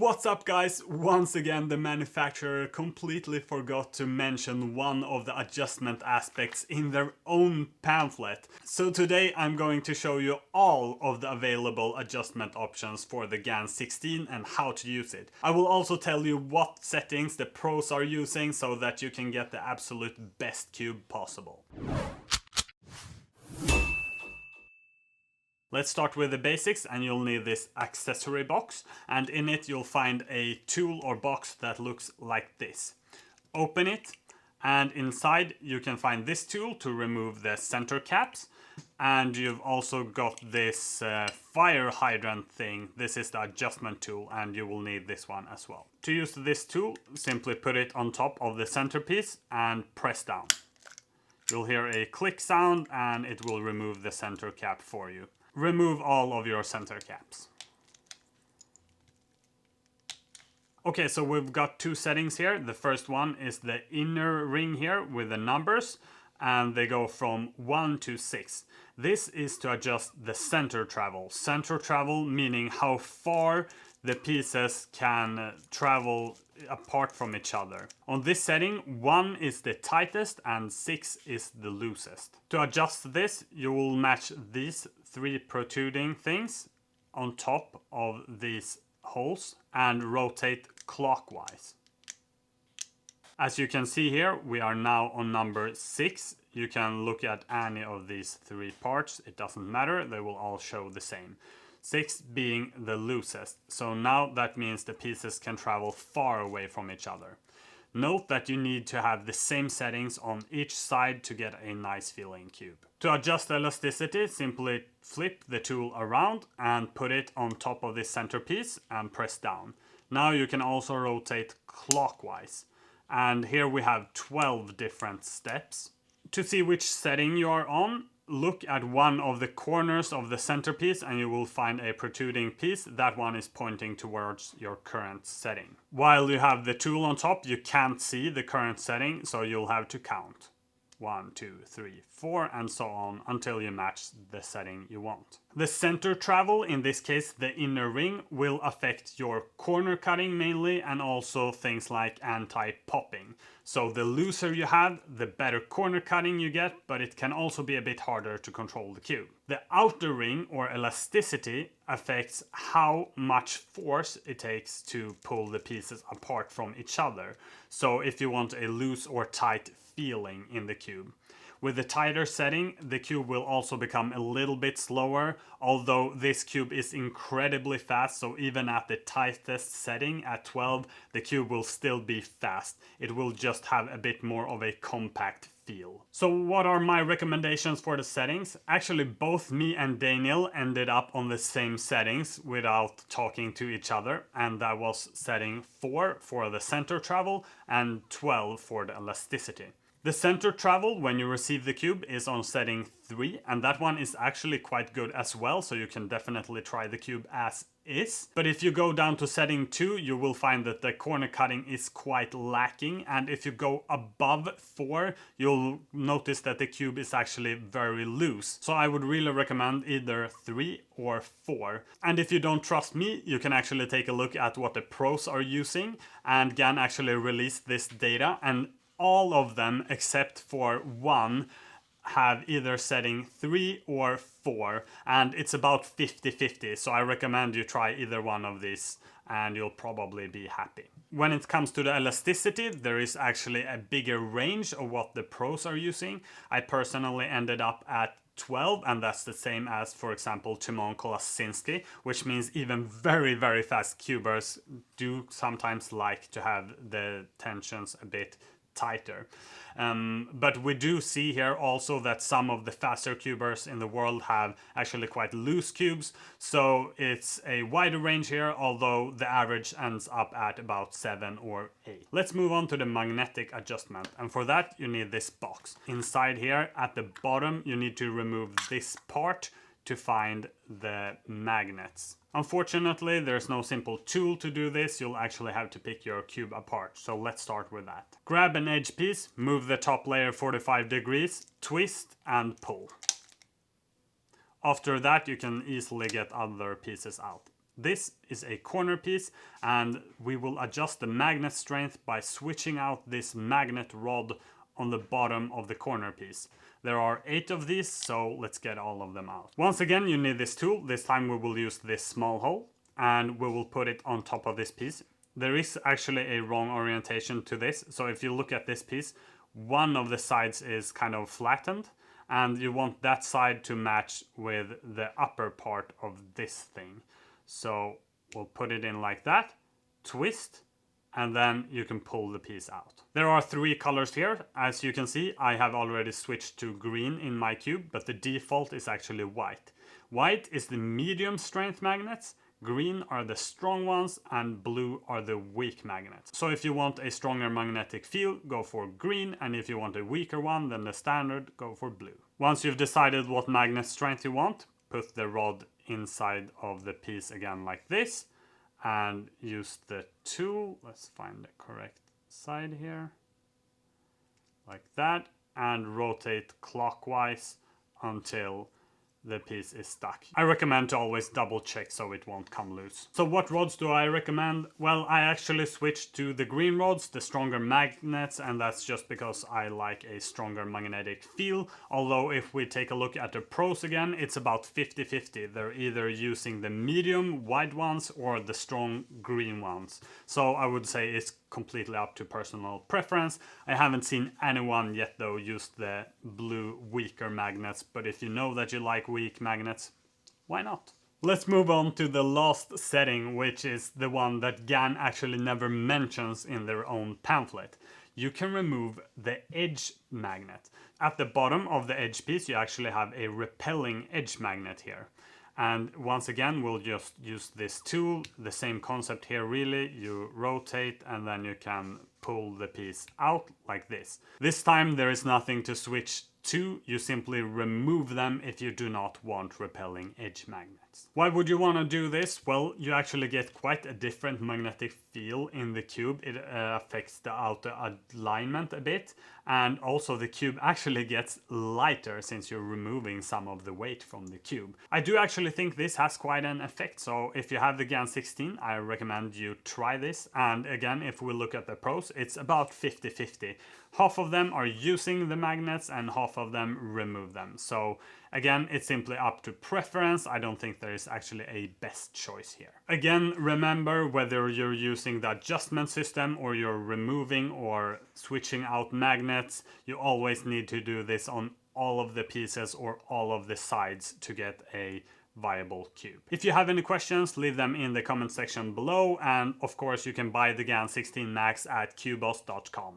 What's up guys? Once again the manufacturer completely forgot to mention one of the adjustment aspects in their own pamphlet. So today I'm going to show you all of the available adjustment options for the GAN 16 and how to use it. I will also tell you what settings the pros are using so that you can get the absolute best cube possible. Let's start with the basics, and you'll need this accessory box, and in it you'll find a tool or box that looks like this. Open it, and inside you can find this tool to remove the center caps, and you've also got this fire hydrant thing. This is the adjustment tool, and you will need this one as well. To use this tool, simply put it on top of the centerpiece and press down. You'll hear a click sound and it will remove the center cap for you. Remove all of your center caps. Okay, so we've got two settings here. The first one is the inner ring here with the numbers, and they go from 1 to 6. This is to adjust the center travel. Center travel meaning how far the pieces can travel apart from each other. On this setting, 1 is the tightest and 6 is the loosest. To adjust this, you will match these 3 protruding things on top of these holes and rotate clockwise. As you can see here, we are now on number 6. You can look at any of these 3 parts, it doesn't matter, they will all show the same. 6 being the loosest, so now that means the pieces can travel far away from each other. Note that you need to have the same settings on each side to get a nice feeling cube. To adjust elasticity, simply flip the tool around and put it on top of the centerpiece and press down. Now you can also rotate clockwise. And here we have 12 different steps. To see which setting you are on, look at one of the corners of the centerpiece and you will find a protruding piece. That one is pointing towards your current setting. While you have the tool on top, you can't see the current setting, so you'll have to count. 1, 2, 3, 4 and so on until you match the setting you want. The center travel, in this case the inner ring, will affect your corner cutting mainly, and also things like anti-popping. So the looser you have, the better corner cutting you get, but it can also be a bit harder to control the cube. The outer ring or elasticity affects how much force it takes to pull the pieces apart from each other. So if you want a loose or tight feeling in the cube. With the tighter setting, the cube will also become a little bit slower, although this cube is incredibly fast, so even at the tightest setting at 12, the cube will still be fast. It will just have a bit more of a compact feel. So what are my recommendations for the settings? Actually, both me and Daniel ended up on the same settings without talking to each other, and that was setting 4 for the center travel and 12 for the elasticity. The center travel when you receive the cube is on setting 3, and that one is actually quite good as well, so you can definitely try the cube as is. But if you go down to setting 2, you will find that the corner cutting is quite lacking, and if you go above 4, you'll notice that the cube is actually very loose. So I would really recommend either 3 or 4. And if you don't trust me, you can actually take a look at what the pros are using, and GAN actually released this data, and all of them except for one have either setting 3 or 4, and it's about 50-50, so I recommend you try either one of these and you'll probably be happy. When it comes to the elasticity, there is actually a bigger range of what the pros are using. I personally ended up at 12, and that's the same as, for example, Timon Kolasinski, which means even very, very fast cubers do sometimes like to have the tensions a bit tighter. But we do see here also that some of the faster cubers in the world have actually quite loose cubes, so it's a wider range here, although the average ends up at about 7 or 8. Let's move on to the magnetic adjustment, and for that you need this box. Inside here at the bottom you need to remove this part to find the magnets. Unfortunately, there's no simple tool to do this. You'll actually have to pick your cube apart. So let's start with that. Grab an edge piece, move the top layer 45 degrees, twist and pull. After that, you can easily get other pieces out. This is a corner piece, and we will adjust the magnet strength by switching out this magnet rod on the bottom of the corner piece. There are 8 of these, so let's get all of them out. Once again, you need this tool. This time we will use this small hole, and we will put it on top of this piece. There is actually a wrong orientation to this, so if you look at this piece, one of the sides is kind of flattened, and you want that side to match with the upper part of this thing. So we'll put it in like that, twist, and then you can pull the piece out. There are 3 colors here. As you can see, I have already switched to green in my cube, but the default is actually white. White is the medium strength magnets, green are the strong ones, and blue are the weak magnets. So if you want a stronger magnetic field, go for green, and if you want a weaker one than the standard, go for blue. Once you've decided what magnet strength you want, put the rod inside of the piece again like this, and use the tool. Let's find the correct side here. Like that, and rotate clockwise until the piece is stuck. I recommend to always double check so it won't come loose. So what rods do I recommend? Well, I actually switched to the green rods, the stronger magnets, and that's just because I like a stronger magnetic feel. Although if we take a look at the pros again, it's about 50-50. They're either using the medium white ones or the strong green ones. So I would say it's completely up to personal preference. I haven't seen anyone yet though use the blue weaker magnets, but if you know that you like weak magnets, why not? Let's move on to the last setting, which is the one that GAN actually never mentions in their own pamphlet. You can remove the edge magnet. At the bottom of the edge piece you actually have a repelling edge magnet here. And once again, we'll just use this tool, the same concept here really. You rotate and then you can pull the piece out like this. This time there is nothing to switch to, you simply remove them if you do not want repelling edge magnets. Why would you want to do this? Well, you actually get quite a different magnetic feel in the cube. It affects the outer alignment a bit, and also the cube actually gets lighter since you're removing some of the weight from the cube. I do actually think this has quite an effect, so if you have the GAN 16, I recommend you try this. And again, if we look at the pros, it's about 50-50. Half of them are using the magnets and half of them remove them. So again, it's simply up to preference. I don't think there is actually a best choice here. Again, remember, whether you're using the adjustment system or you're removing or switching out magnets, you always need to do this on all of the pieces or all of the sides to get a viable cube. If you have any questions, leave them in the comment section below, and of course you can buy the GAN 16 Max at cubos.com.